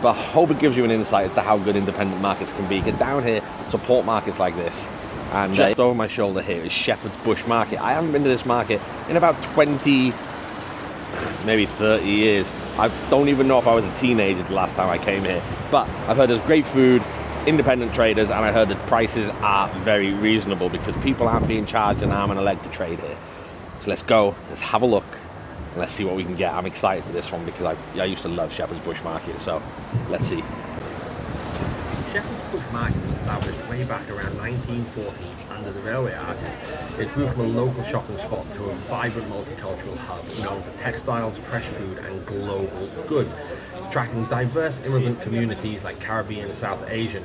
but I hope it gives you an insight as to how good independent markets can be. Get down here, support markets like this. And just over my shoulder here is Shepherd's Bush Market. I haven't been to this market in about 20, maybe 30 years. I don't even know if I was a teenager the last time I came here. But I've heard there's great food, independent traders, and I heard that prices are very reasonable because people aren't being charged an arm and a leg to trade here. So let's go, let's have a look, and let's see what we can get. I'm excited for this one because I used to love Shepherd's Bush Market, so let's see. Shepherd's Bush Market was established way back around 1940 under the railway arches. It grew from a local shopping spot to a vibrant multicultural hub known for textiles, fresh food and global goods, attracting diverse immigrant communities like Caribbean and South Asian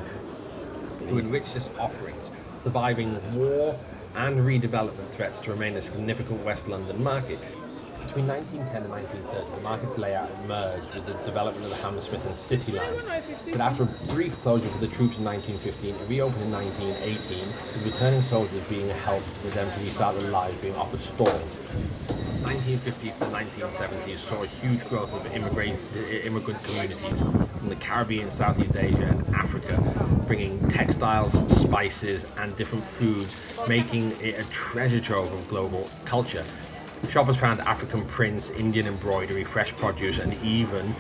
who enrich its offerings, surviving war and redevelopment threats to remain a significant West London market. Between 1910 and 1930, the market's layout emerged with the development of the Hammersmith and City line. But after a brief closure for the troops in 1915, it reopened in 1918, with returning soldiers being helped with them to restart their lives, being offered stalls. 1950s to 1970s saw a huge growth of immigrant communities from the Caribbean, Southeast Asia and Africa, bringing textiles, spices and different foods, making it a treasure trove of global culture. Shoppers found African prints, Indian embroidery, fresh produce and even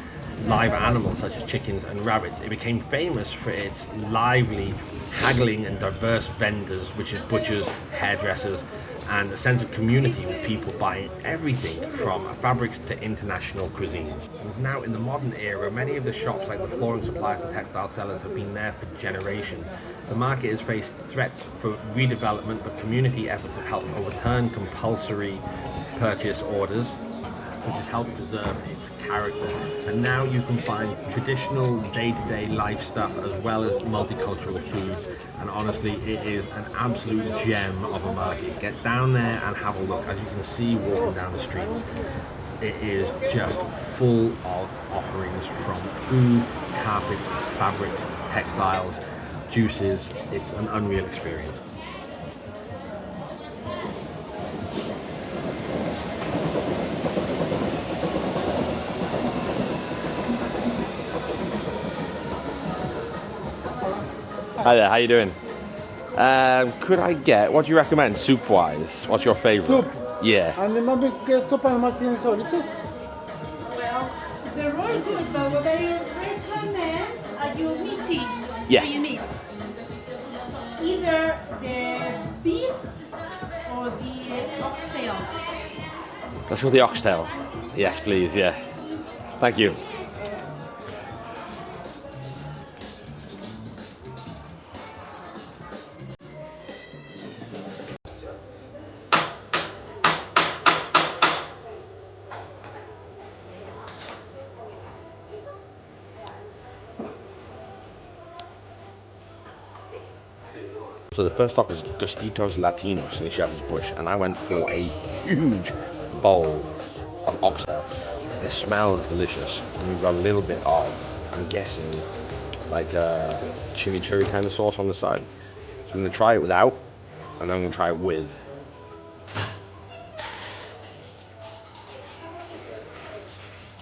live animals such as chickens and rabbits. It became famous for its lively haggling and diverse vendors, which is butchers, hairdressers, and a sense of community with people buying everything from fabrics to international cuisines. And now in the modern era, many of the shops like the flooring suppliers and textile sellers have been there for generations. The market has faced threats for redevelopment, but community efforts have helped overturn compulsory purchase orders, which has helped preserve its character. And now you can find traditional day-to-day life stuff as well as multicultural foods, and honestly it is an absolute gem of a market. Get down there and have a look. As you can see walking down the streets, it is just full of offerings from food, carpets, fabrics, textiles, juices. It's an unreal experience. Hi there, how you doing? Could I get, what do you recommend soup-wise? What's your favourite? Soup? Yeah. And the maybe get sopa and Martinez solitos? Well, they're all good, but what I recommend are you meaty? Yeah. Do you meat? Either the beef or the oxtail. Let's go with the oxtail. Yes, please, yeah. Thank you. So the first stop is Tostitos Latinos in Shepherd's Bush, and I went for a huge bowl of oxtail. It smells delicious, and we've got a little bit of, I'm guessing, like chimichurri kind of sauce on the side. So I'm going to try it without, and then I'm going to try it with.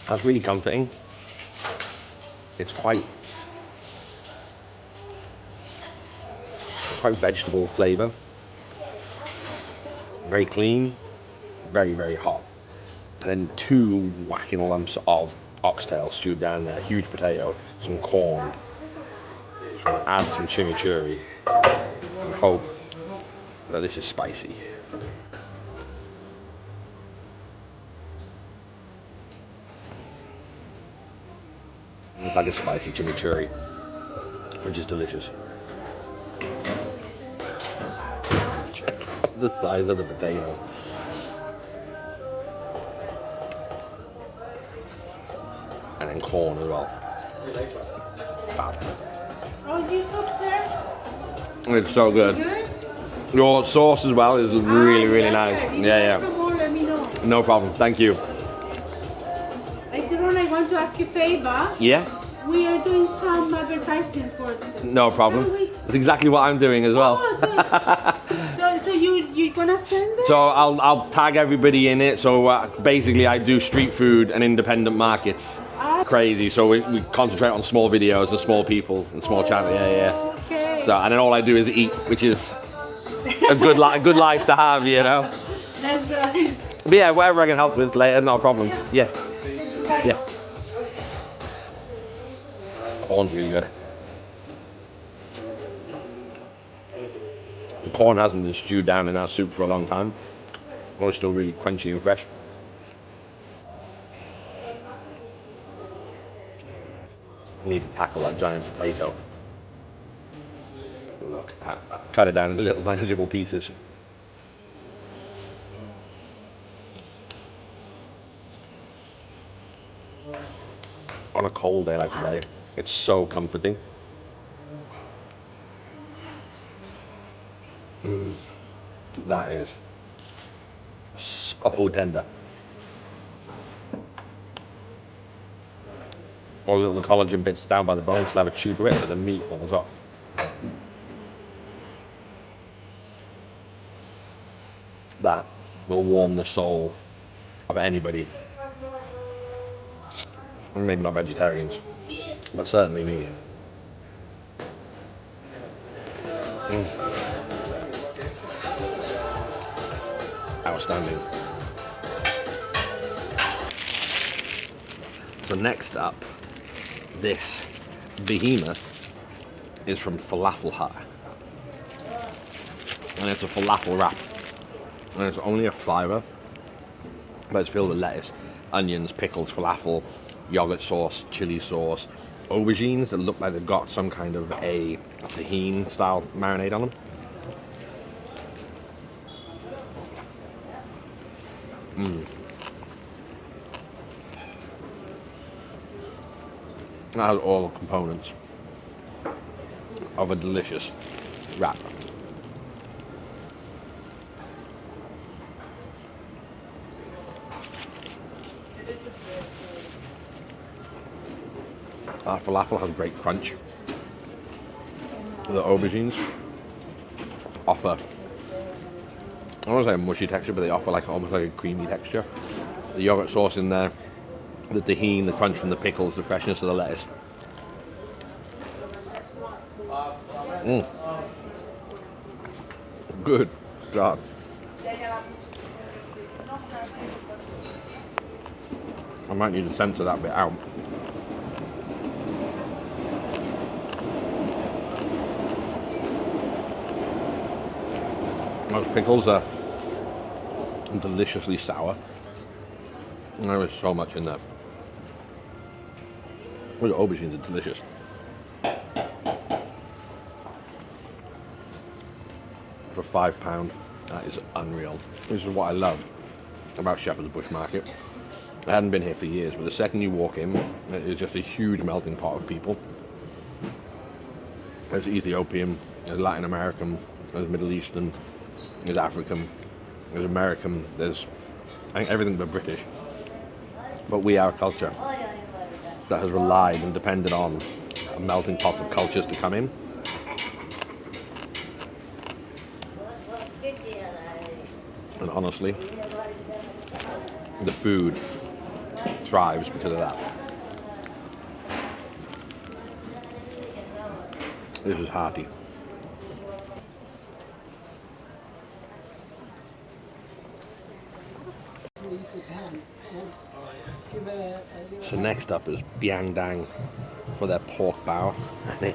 That's really comforting. It's quite vegetable flavour, very clean, very hot, and then 2 whacking lumps of oxtail stewed down there, huge potato, some corn, add some chimichurri, and hope that this is spicy. It's like a spicy chimichurri, which is delicious. The size of the potato. And then corn as well. Fab. How's your soup, sir? It's so good. Good? Your sauce as well is really nice. If Yeah. some more, let me know. No problem. Thank you. Later on, I want to ask you a favor. Yeah? We are doing some advertising for it. No problem. That's exactly what I'm doing as well. So you're gonna send it? So I'll tag everybody in it. So basically I do street food and independent markets. that? Crazy. So we concentrate on small videos and small people and small channels. Yeah. Okay. So and then all I do is eat, which is a good life to have, you know. That's right. But yeah, whatever I can help with later, no problem. Yeah. Yeah. Corn's really good. The corn hasn't been stewed down in our soup for a long time. But it's still really crunchy and fresh. I need to tackle that giant potato. Look, cut it down into little manageable pieces. On a cold day like today, it's so comforting. That is so tender. All the little collagen bits down by the bone still have a chew to it, but the meat falls off. That will warm the soul of anybody. Maybe not vegetarians, but certainly me. Outstanding. So next up, this behemoth is from Falafel Hut. And it's a falafel wrap. And it's only a $5, but it's filled with lettuce, onions, pickles, falafel, yogurt sauce, chili sauce, aubergines that look like they've got some kind of a tahini style marinade on them. That has all the components of a delicious wrap. Our falafel has great crunch. The aubergines offer, I don't want to say a mushy texture, but they offer like almost like a creamy texture. The yogurt sauce in there, the tahini, the crunch from the pickles, the freshness of the lettuce. Good God. I might need to censor that bit out. Those pickles are deliciously sour. There is so much in there. The aubergines are delicious. For £5, that is unreal. This is what I love about Shepherd's Bush Market. I hadn't been here for years, but the second you walk in, it is just a huge melting pot of people. There's Ethiopian, there's Latin American, there's Middle Eastern, there's African, there's American, there's I think everything but British. But we are a culture that has relied and depended on a melting pot of cultures to come in. And honestly, the food thrives because of that. This is hearty. So next up is Biang Dang for their pork bao, and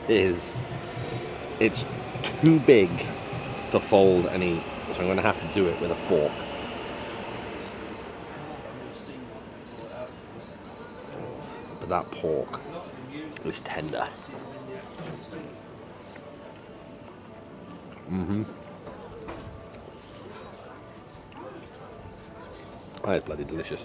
it's too big to fold and eat, so I'm going to have to do it with a fork. But that pork is tender. Oh, it's bloody delicious.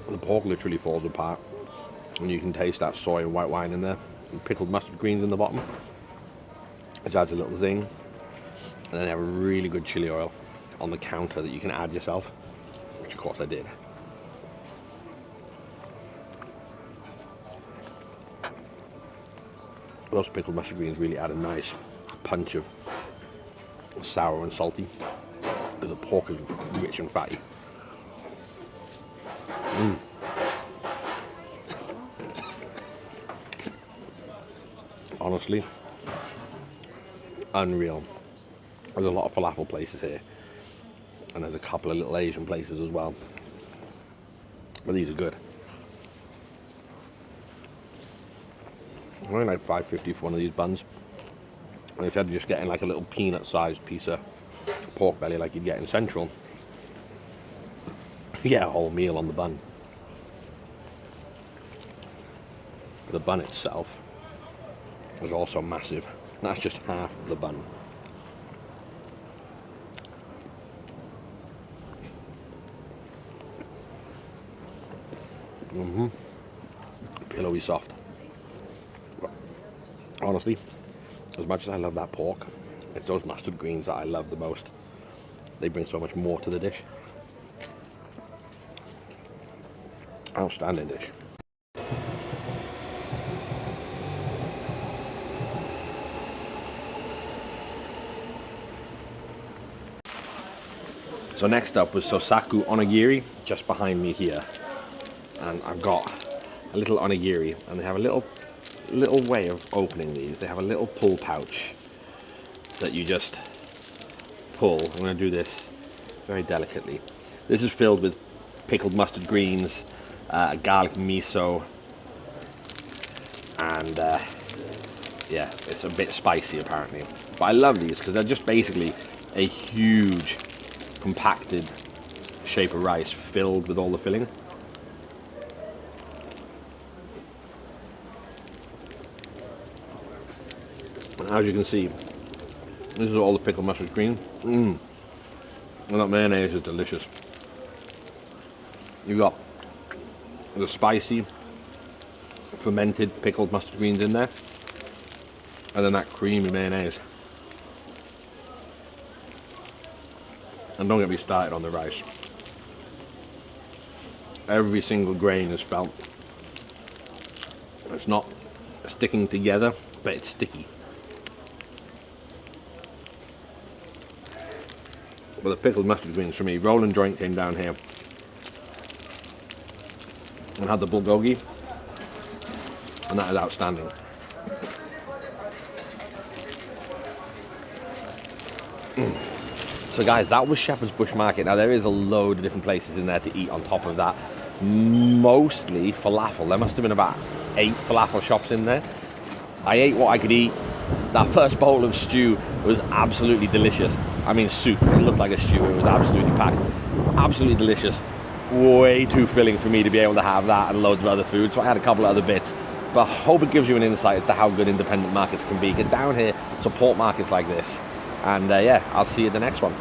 The pork literally falls apart, and you can taste that soy and white wine in there, and pickled mustard greens in the bottom, which adds a little zing. And then they have a really good chili oil on the counter that you can add yourself, which of course I did. Those pickled mustard greens really add a nice punch of sour and salty. But the pork is rich and fatty. Honestly, unreal. There's a lot of falafel places here, and there's a couple of little Asian places as well, but these are good. Only like $5.50 for one of these buns, and instead of just getting like a little peanut-sized piece of pork belly like you'd get in Central, you get a whole meal on the bun. The bun itself is also massive. That's just half of the bun. Pillowy soft. But honestly, as much as I love that pork, it's those mustard greens that I love the most. They bring so much more to the dish. Outstanding dish. So next up was Sosaku onigiri, just behind me here. And I've got a little onigiri, and they have a little way of opening these. They have a little pull pouch that you just pull. I'm going to do this very delicately. This is filled with pickled mustard greens, garlic miso, and yeah, it's a bit spicy apparently. But I love these because they're just basically a huge compacted shape of rice filled with all the filling. And as you can see, this is all the pickled mustard green. And that mayonnaise is delicious. You've got the spicy, fermented pickled mustard greens in there, and then that creamy mayonnaise. And don't get me started on the rice. Every single grain is felt. It's not sticking together, but it's sticky. But the pickled mustard greens for me, Roland Joint came down here and had the bulgogi, and that is outstanding. So guys, that was Shepherd's Bush Market. Now there is a load of different places in there to eat on top of that. Mostly falafel. There must have been about 8 falafel shops in there. I ate what I could eat. That first bowl of stew was absolutely delicious. I mean soup, it looked like a stew, it was absolutely packed. Absolutely delicious. Way too filling for me to be able to have that and loads of other food, so I had a couple of other bits. But I hope it gives you an insight as to how good independent markets can be. Get down here, support markets like this. And yeah, I'll see you at the next one.